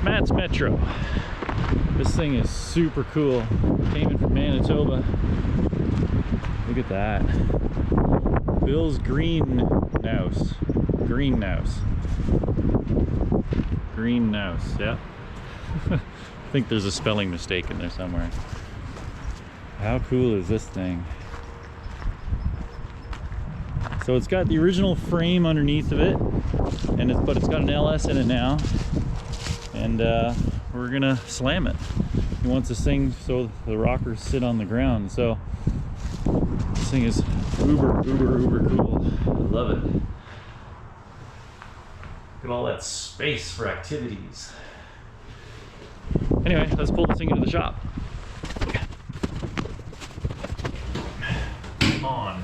Matt's Metro. This thing is super cool. Came in from Manitoba. Look at that. Bill's Greenhouse. Greenhouse. Greenhouse, yeah. I think there's a spelling mistake in there somewhere. How cool is this thing? So it's got the original frame underneath of it, and but it's got an LS in it now, and we're gonna slam it. He wants this thing so the rockers sit on the ground. So this thing is uber cool. I love it. Look at all that space for activities. Anyway, let's pull this thing into the shop. On.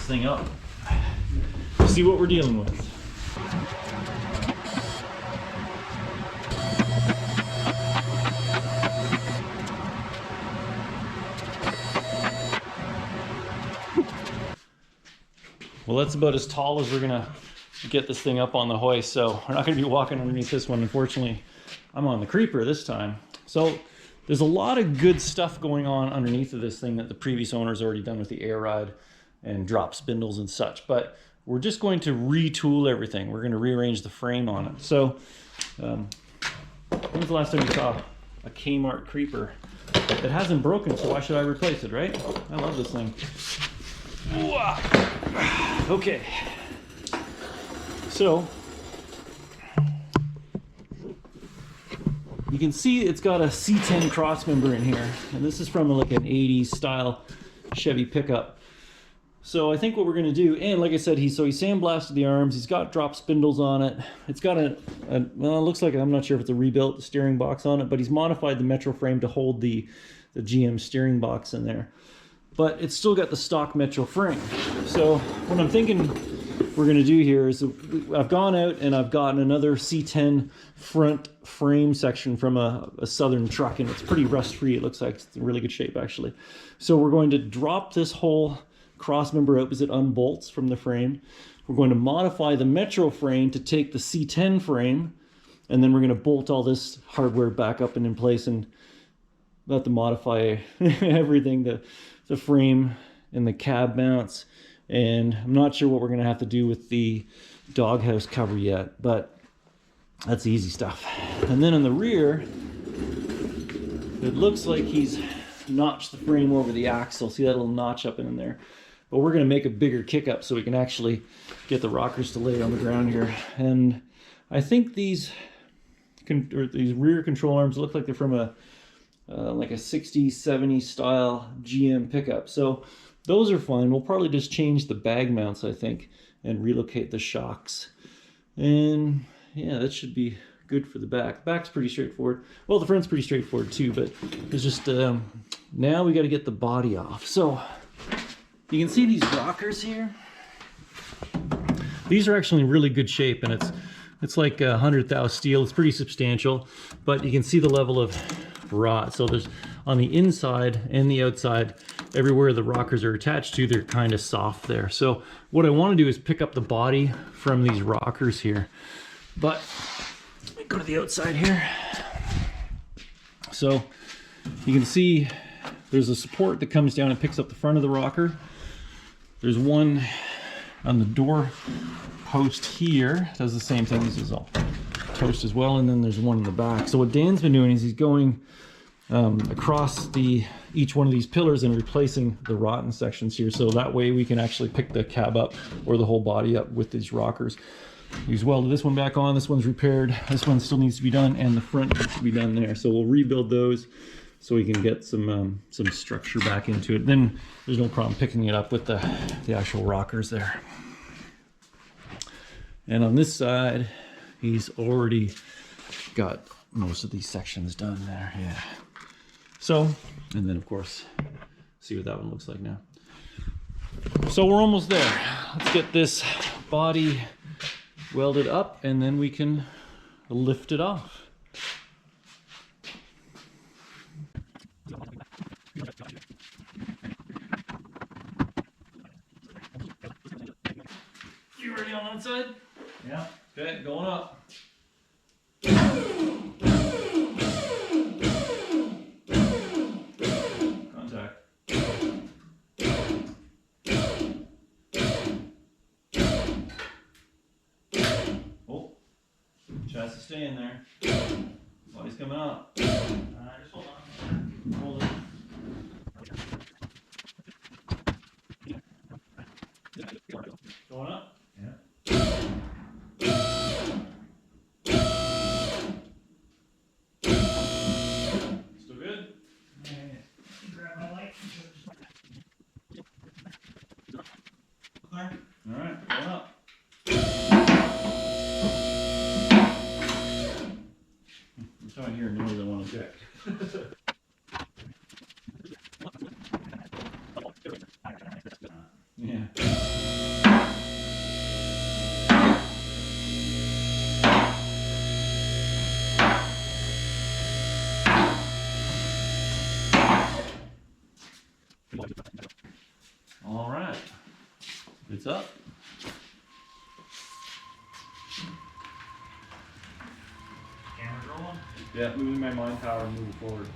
Thing up. See what we're dealing with. Well, that's about as tall as we're gonna get this thing up on the hoist, so we're not gonna be walking underneath this one. Unfortunately, I'm on the creeper this time. So there's a lot of good stuff going on underneath of this thing that the previous owner's already done with the air ride and drop spindles and such, but we're just going to retool everything. We're going to rearrange the frame on it. So when was the last time you saw a Kmart creeper? It hasn't broken, so why should I replace it, right? I love this thing. Okay, so you can see it's got a C10 crossmember in here, and this is from like an 80s style Chevy pickup. So I think what we're going to do, and like I said, he sandblasted the arms. He's got drop spindles on it. It's got well, it looks like, I'm not sure if it's a rebuilt steering box on it, but he's modified the Metro frame to hold the GM steering box in there. But it's still got the stock Metro frame. So what I'm thinking we're going to do here is I've gone out and I've gotten another C10 front frame section from a Southern truck, and it's pretty rust free. It looks like it's in really good shape actually. So we're going to drop this whole cross member out because it unbolts from the frame. We're going to modify the Metro frame to take the C10 frame, and then we're going to bolt all this hardware back up and in place, and we'll have to modify everything, the frame and the cab mounts. And I'm not sure what we're going to have to do with the doghouse cover yet, but that's easy stuff. And then in the rear, it looks like he's notched the frame over the axle. See that little notch up in there? But we're going to make a bigger kick up so we can actually get the rockers to lay on the ground here. And I think these rear control arms look like they're from a like a 60s, 70s style GM pickup. So those are fine. We'll probably just change the bag mounts, I think, and relocate the shocks. And yeah, that should be good for the back. The back's pretty straightforward. Well, the front's pretty straightforward too, but it's just now we got to get the body off. So you can see these rockers here. These are actually in really good shape, and it's like 100 thou steel. It's pretty substantial, but you can see the level of rot. So there's on the inside and the outside, everywhere the rockers are attached to, they're kind of soft there. So what I want to do is pick up the body from these rockers here. But let me go to the outside here. So you can see there's a support that comes down and picks up the front of the rocker. There's one on the door post here, does the same thing. This is all toast as well, and then there's one in the back. So what Dan's been doing is he's going across each one of these pillars and replacing the rotten sections here, so that way we can actually pick the cab up or the whole body up with these rockers. He's welded this one back on, this one's repaired, this one still needs to be done, and the front needs to be done there. So we'll rebuild those so we can get some structure back into it. Then there's no problem picking it up with the actual rockers there. And on this side, he's already got most of these sections done there. Yeah. So, and then of course, see what that one looks like now. So we're almost there. Let's get this body welded up and then we can lift it off. You ready on that side? Yeah. Okay, going up. Contact. Oh, chassis staying there. Body's coming up. Just hold on. Hold it. Going up? Yeah. Still good? Grab my light. All right, going up. I'm trying to hear a noise I want to check. Yeah. All right, it's up. Camera rolling. Yeah, moving my mind power and moving forward.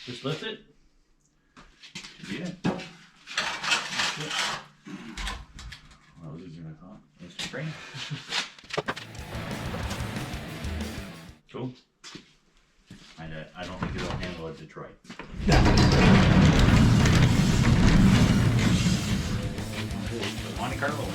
Just lift it. Yeah. Well, that was easier than I thought. Instant frame. Cool. I don't think it'll handle a Detroit. Monte Carlo.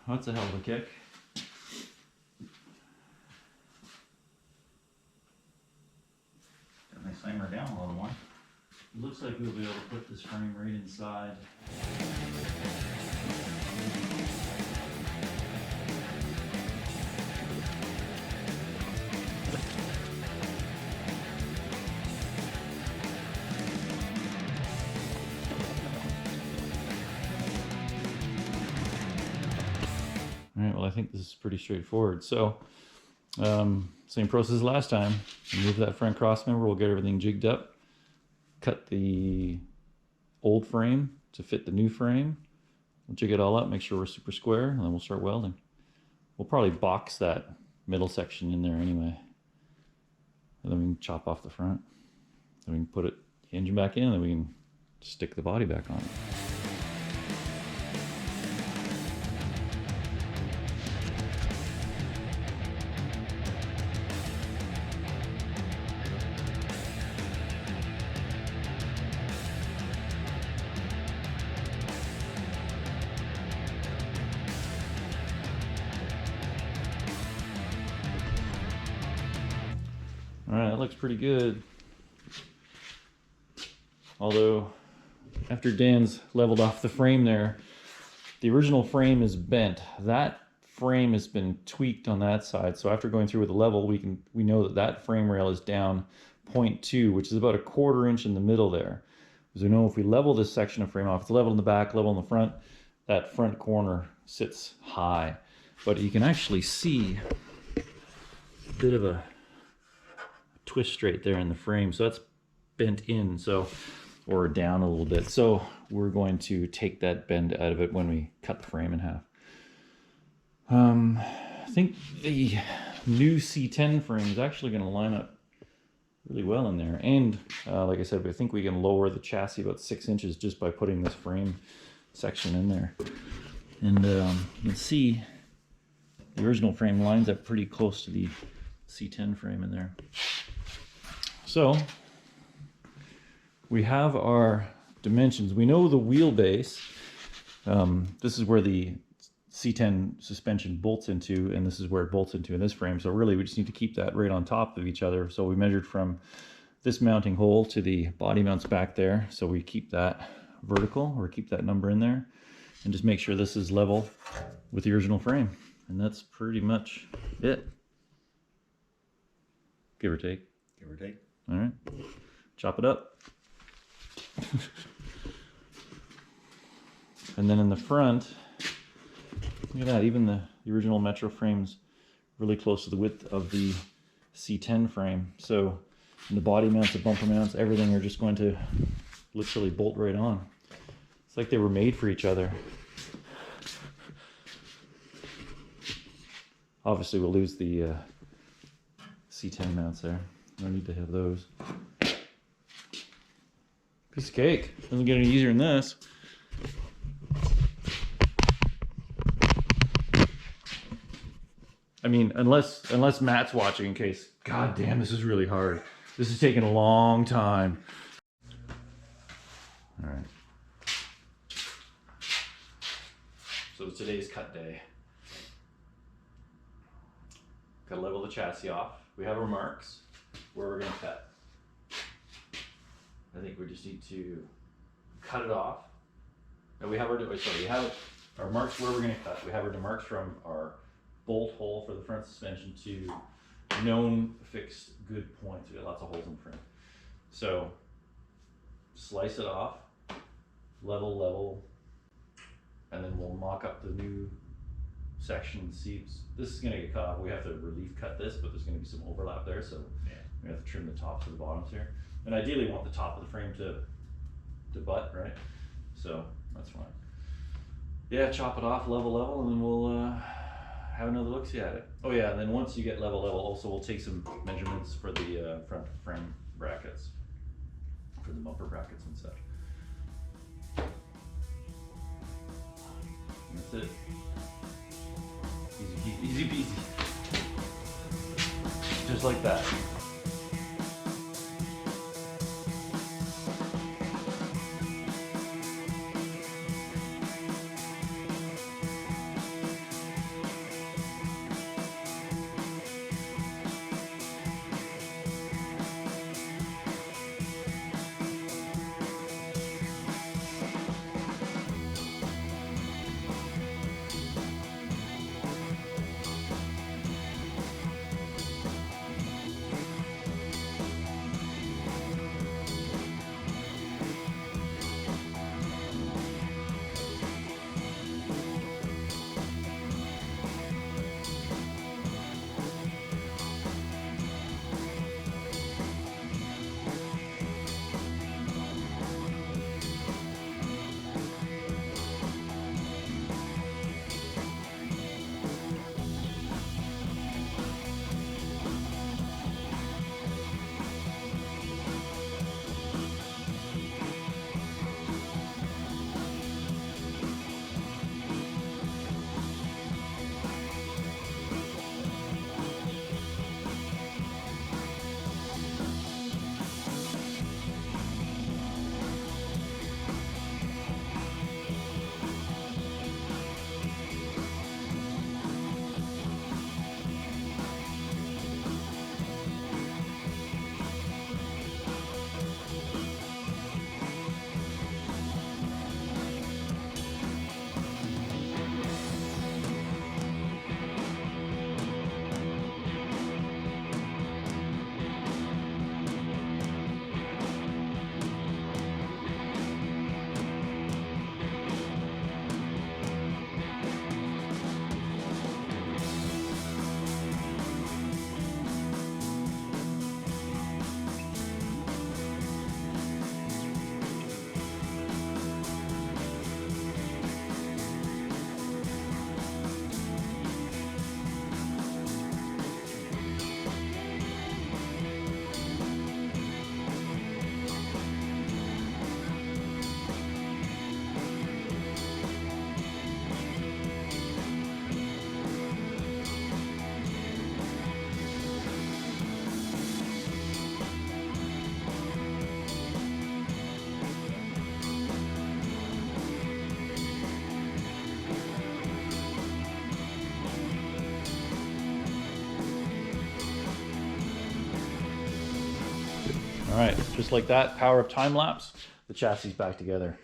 That's a hell of a kick. Definitely slam her down a little more. Looks like we'll be able to put this frame right inside. All right, well, I think this is pretty straightforward. So, same process as last time. Remove that front cross member, we'll get everything jigged up. Cut the old frame to fit the new frame. We'll jig it all up, make sure we're super square, and then we'll start welding. We'll probably box that middle section in there anyway. And then we can chop off the front. Then we can put the engine back in, and then we can stick the body back on. All right, that looks pretty good. Although, after Dan's leveled off the frame there, the original frame is bent. That frame has been tweaked on that side. So after going through with the level, we know that that frame rail is down 0.2, which is about a 1/4 inch in the middle there. Because we know if we level this section of frame off, it's level in the back, level in the front, that front corner sits high. But you can actually see a bit of a twist straight there in the frame, so that's bent in, so, or down a little bit. So we're going to take that bend out of it when we cut the frame in half. I think the new C10 frame is actually going to line up really well in there, and like I said, I think we can lower the chassis about 6 inches just by putting this frame section in there. And you can see the original frame lines up pretty close to the C10 frame in there. So we have our dimensions. We know the wheelbase. This is where the C10 suspension bolts into, and this is where it bolts into in this frame. So really we just need to keep that right on top of each other. So we measured from this mounting hole to the body mounts back there. So we keep that vertical, or keep that number in there, and just make sure this is level with the original frame. And that's pretty much it. Give or take. Give or take. All right, chop it up. And then in the front, look at that, even the original Metro frame's really close to the width of the C10 frame. So the body mounts, the bumper mounts, everything are just going to literally bolt right on. It's like they were made for each other. Obviously we'll lose the C10 mounts there. No need to have those. Piece of cake. Doesn't get any easier than this. I mean, unless Matt's watching, in case. God damn, this is really hard. This is taking a long time. All right. So today's cut day. Gotta level the chassis off. We have our marks where we're gonna cut. I think we just need to cut it off. And we have our, sorry, we have our marks where we're gonna cut. We have our marks from our bolt hole for the front suspension to known fixed good points. We got lots of holes in front. So slice it off, level, and then we'll mock up the new section. See, this is gonna get cut off. We have to relief cut this, but there's gonna be some overlap there, so Yeah. we have to trim the tops and the bottoms here. And ideally, we want the top of the frame to butt, right? So that's fine. Yeah, chop it off, level, and then we'll have another look-see at it. Oh yeah, and then once you get level, also we'll take some measurements for the front frame brackets, for the bumper brackets and such. And that's it. Easy peasy. Just like that. All right, just like that, power of time lapse, the chassis is back together.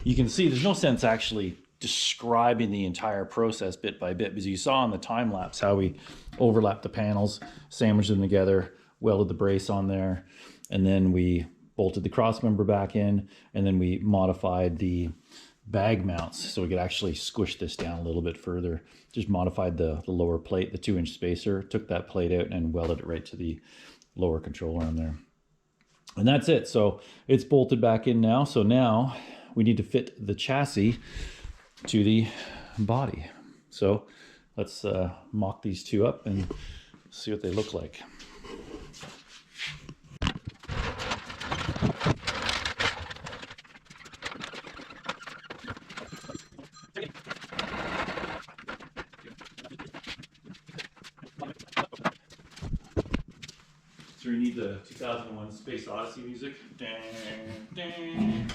You can see there's no sense actually describing the entire process bit by bit, because you saw in the time lapse how we overlapped the panels, sandwiched them together, welded the brace on there, and then we bolted the cross member back in, and then we modified the bag mounts so we could actually squish this down a little bit further. Just modified the lower plate, the 2-inch spacer, took that plate out and welded it right to the lower control arm there. And that's it. So it's bolted back in now. So now we need to fit the chassis to the body. So let's mock these two up and see what they look like. So we need the 2001 Space Odyssey music. Dun, dun,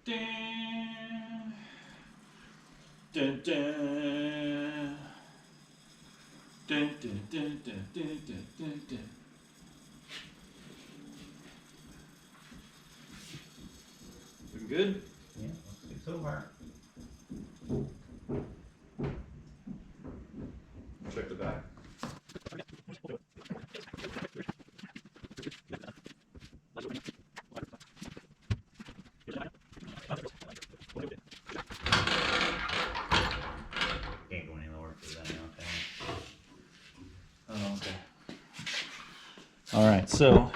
dun, dun, dun. Dun, dun, dun, dun, dun, dun, dun, dun. Looking good? Yeah, looks good so far. Check the back. Can't go any lower for that now. Oh, okay. All right, so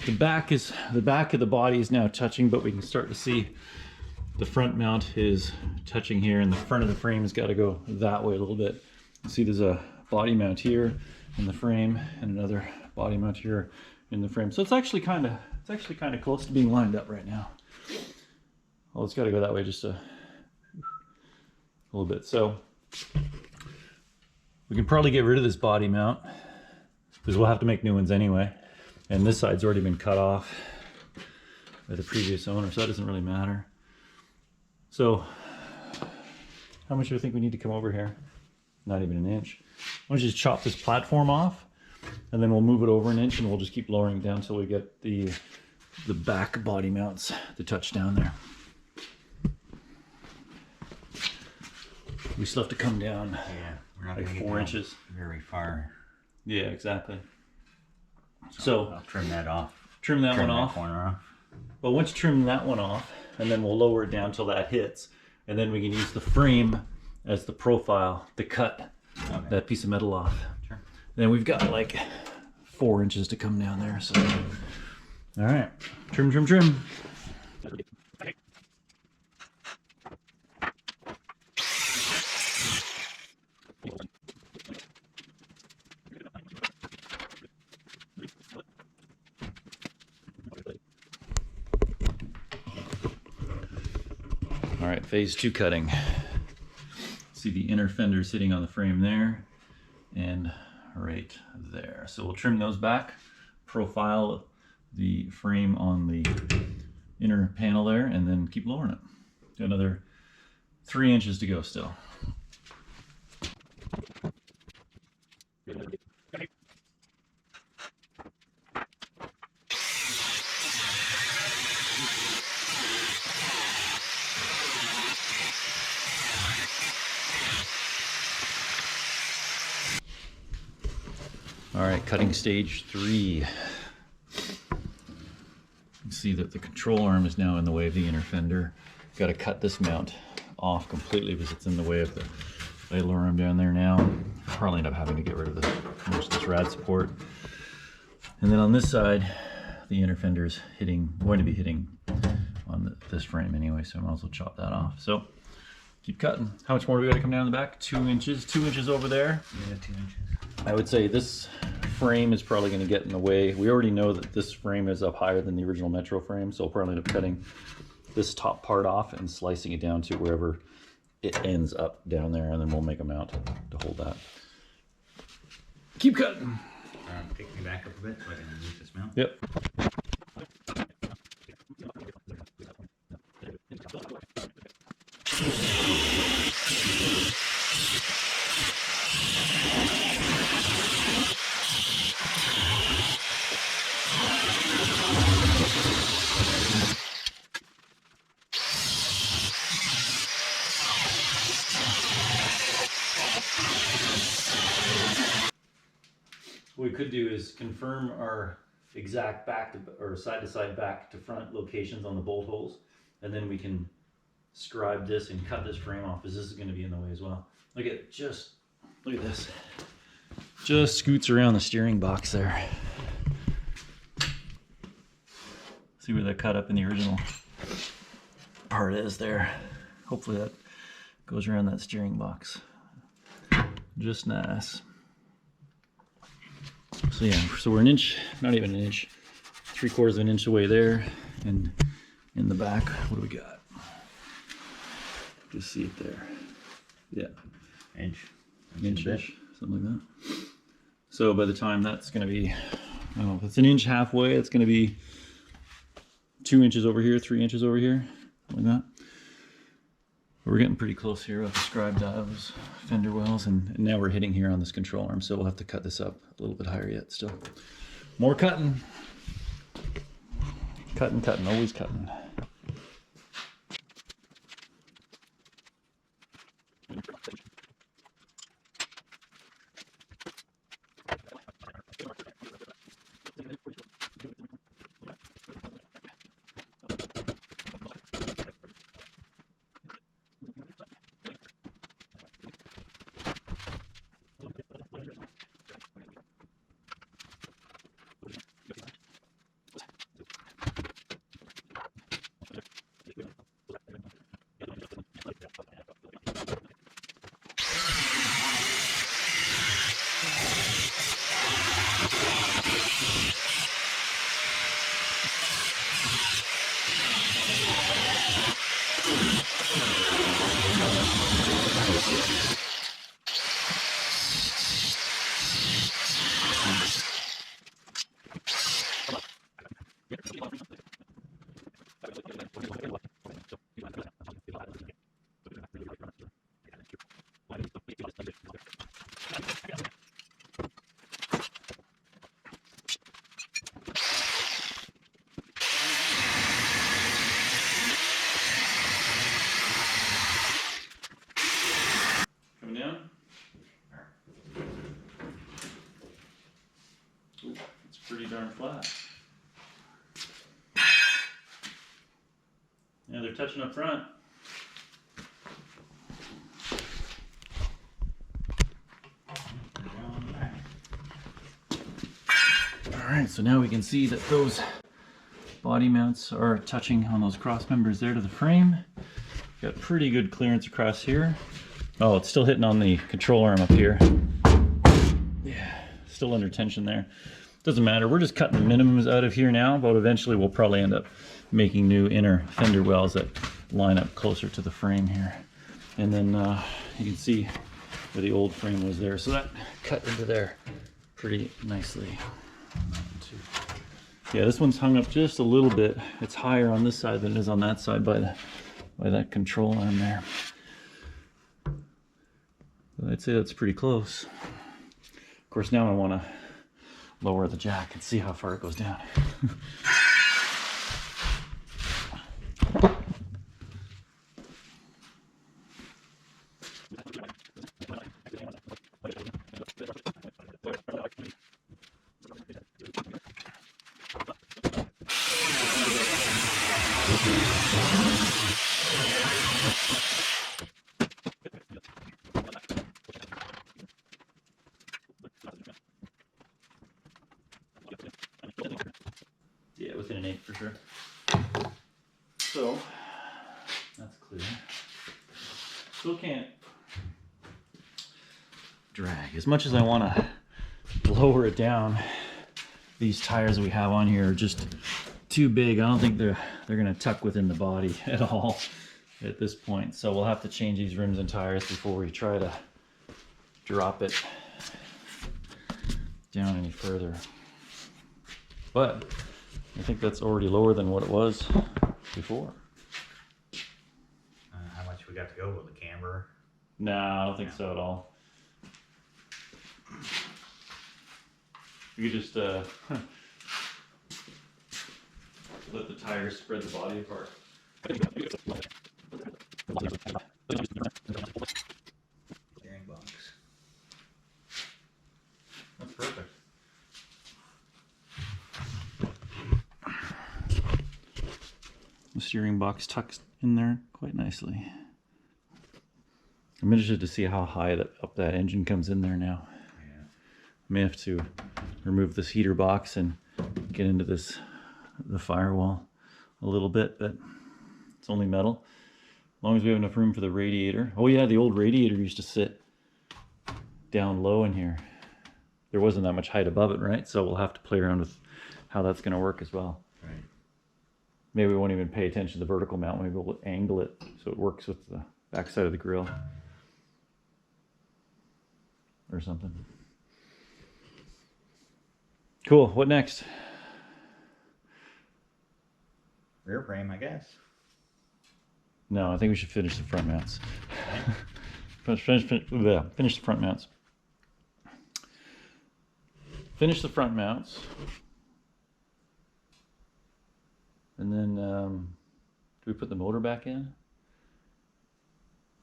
the back of the body is now touching, but we can start to see the front mount is touching here, and the front of the frame has got to go that way a little bit. You see there's a body mount here in the frame and another body mount here in the frame. So it's actually kind of close to being lined up right now. Well, it's got to go that way just a little bit. So we can probably get rid of this body mount because we'll have to make new ones anyway. And this side's already been cut off by the previous owner, so that doesn't really matter. So how much do you think we need to come over here? Not even an inch. Why don't you just chop this platform off, and then we'll move it over an inch, and we'll just keep lowering it down until we get the back body mounts to touch down there. We still have to come down Yeah, we're not like gonna 4 get inches. very far. Yeah, exactly. So I'll trim that off. trim that Trim one that off. corner off. Well, once you trim that one off, and then we'll lower it down till that hits, and then we can use the frame as the profile to cut that piece of metal off. Sure. Then we've got like 4 inches to come down there. So, all right, trim, trim, trim. All right, phase 2 cutting. See the inner fender sitting on the frame there and right there. So we'll trim those back, profile the frame on the inner panel there, and then keep lowering it. Got another 3 inches to go still. All right, cutting stage 3. You can see that the control arm is now in the way of the inner fender. Got to cut this mount off completely because it's in the way of the ladle arm down there now. Probably end up having to get rid of most of this rad support. And then on this side, the inner fender is going to be hitting on this frame anyway, so I might as well chop that off. So keep cutting. How much more do we got to come down the back? 2 inches. 2 inches over there. Yeah, 2 inches. I would say this frame is probably going to get in the way. We already know that this frame is up higher than the original Metro frame, so we'll probably end up cutting this top part off and slicing it down to wherever it ends up down there, and then we'll make a mount to hold that. Keep cutting. Take me back up a bit so I can use this mount. Yep. What we could do is confirm our exact back to, or side to side back to front locations on the bolt holes, and then we can scribe this and cut this frame off, because this is going to be in the way as well. Look at this. Just scoots around the steering box there. See where that cut up in the original part is there. Hopefully that goes around that steering box. Just nice. So yeah, so we're an inch, not even an inch, 3/4 of an inch away there, and in the back, what do we got? Just see it there. Yeah, Inch. inch-ish, something like that. So by the time that's going to be, I don't know, if it's an inch halfway, it's going to be 2 inches over here, 3 inches over here, like that. We're getting pretty close here with the scribe dials, fender wells, and now we're hitting here on this control arm, so we'll have to cut this up a little bit higher yet still. More cutting. Cutting, always cutting. Coming down. Ooh, it's pretty darn flat. Yeah, they're touching up front. Alright, so now we can see that those body mounts are touching on those cross members there to the frame. Got pretty good clearance across here. Oh, it's still hitting on the control arm up here. Yeah, still under tension there. Doesn't matter, we're just cutting the minimums out of here now, but eventually we'll probably end up making new inner fender wells that line up closer to the frame here. And then you can see where the old frame was there. So that cut into there pretty nicely. Yeah, this one's hung up just a little bit. It's higher on this side than it is on that side by that control arm there. But I'd say that's pretty close. Of course, now I want to lower the jack and see how far it goes down. Yeah, within an 8 for sure. So, that's clear. Still can't drag. As much as I want to lower it down, these tires that we have on here are just too big. I don't think they're going to tuck within the body at all at this point. So we'll have to change these rims and tires before we try to drop it down any further. But I think that's already lower than what it was before. How much we got to go with the camber? Nah, I don't think so at all. You could just let the tires spread the body apart. Steering box. That's perfect. The steering box tucks in there quite nicely. I'm interested to see how high up that engine comes in there now. Yeah. I may have to remove this heater box and get into the firewall a little bit, but it's only metal. As long as we have enough room for the radiator. Oh yeah, the old radiator used to sit down low in here. There wasn't that much height above it, right? So we'll have to play around with how that's going to work as well. Right. Maybe we won't even pay attention to the vertical mount. Maybe we'll angle it so it works with the backside of the grill or something. Cool. What next? Rear frame, I guess. No, I think we should finish the front mounts. finish the front mounts. Finish the front mounts. And then, do we put the motor back in?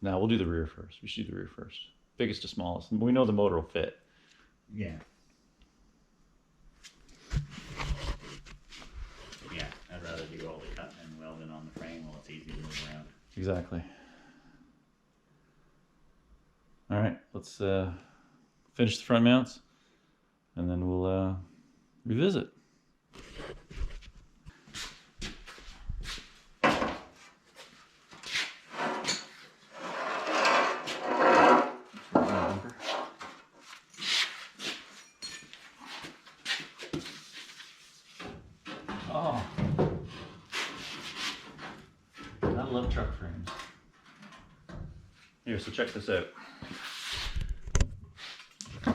No, we'll do the rear first. We should do the rear first. Biggest to smallest. We know the motor will fit. Yeah. Yeah, I'd rather do all the cutting and welding on the frame while it's easy to move around. Exactly. All right, let's finish the front mounts and then we'll revisit. Oh. I love truck frames. Here, so check this out. So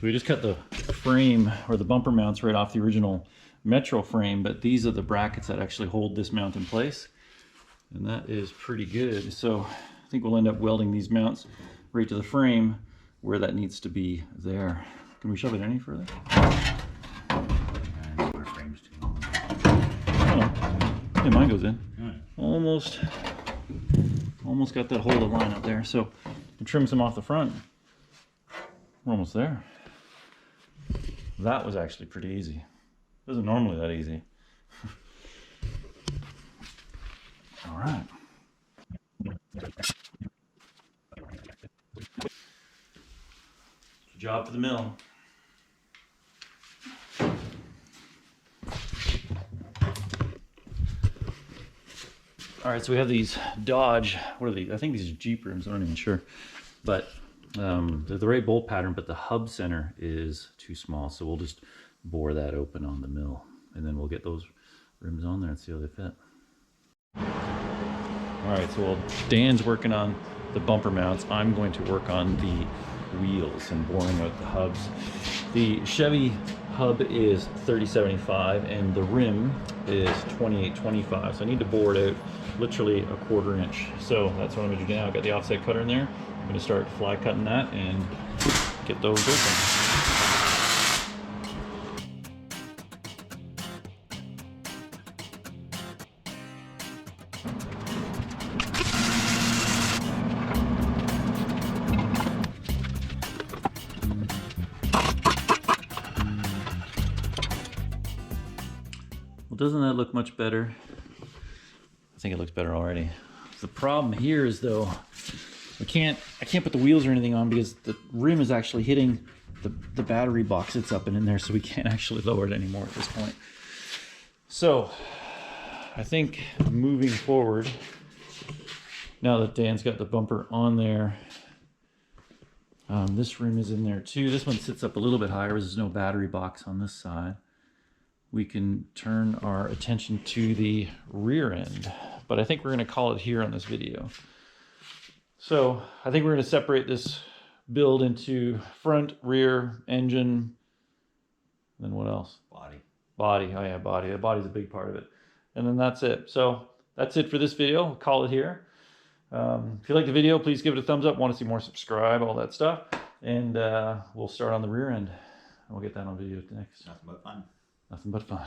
we just cut the frame or the bumper mounts right off the original Metro frame, but these are the brackets that actually hold this mount in place. And that is pretty good. So I think we'll end up welding these mounts right to the frame where that needs to be there. Can we shove it any further? Our frame's too long. Oh, yeah, mine goes in. Alright. Almost got that hole to line up there. So we trim some off the front. We're almost there. That was actually pretty easy. It isn't normally that easy. All right. Job for the mill. All right, so we have these Dodge, what are these? I think these are Jeep rims, I'm not even sure. But they're the right bolt pattern, but the hub center is too small. So we'll just bore that open on the mill and then we'll get those rims on there and see how they fit. All right, so while Dan's working on the bumper mounts, I'm going to work on the wheels and boring out the hubs. The Chevy hub is 3075 and the rim is 2825. So I need to bore it out literally a 1/4 inch. So that's what I'm gonna do now. I've got the offset cutter in there. I'm gonna start fly cutting that and get those open. Well, doesn't that look much better? I think it looks better already. The problem here is though, I can't put the wheels or anything on because the rim is actually hitting the battery box that's up and in there, so we can't actually lower it anymore at this point. So I think moving forward, now that Dan's got the bumper on there, this rim is in there too. This one sits up a little bit higher. There's no battery box on this side. We can turn our attention to the rear end, but I think we're going to call it here on this video. So I think we're going to separate this build into front, rear, engine, then what else? Body. Body. Oh yeah, body. The body's a big part of it. And then that's it. So that's it for this video. We'll call it here. If you like the video, please give it a thumbs up. Want to see more, subscribe, all that stuff. And we'll start on the rear end. We'll get that on video next. Nothing but fun. Nothing but fun.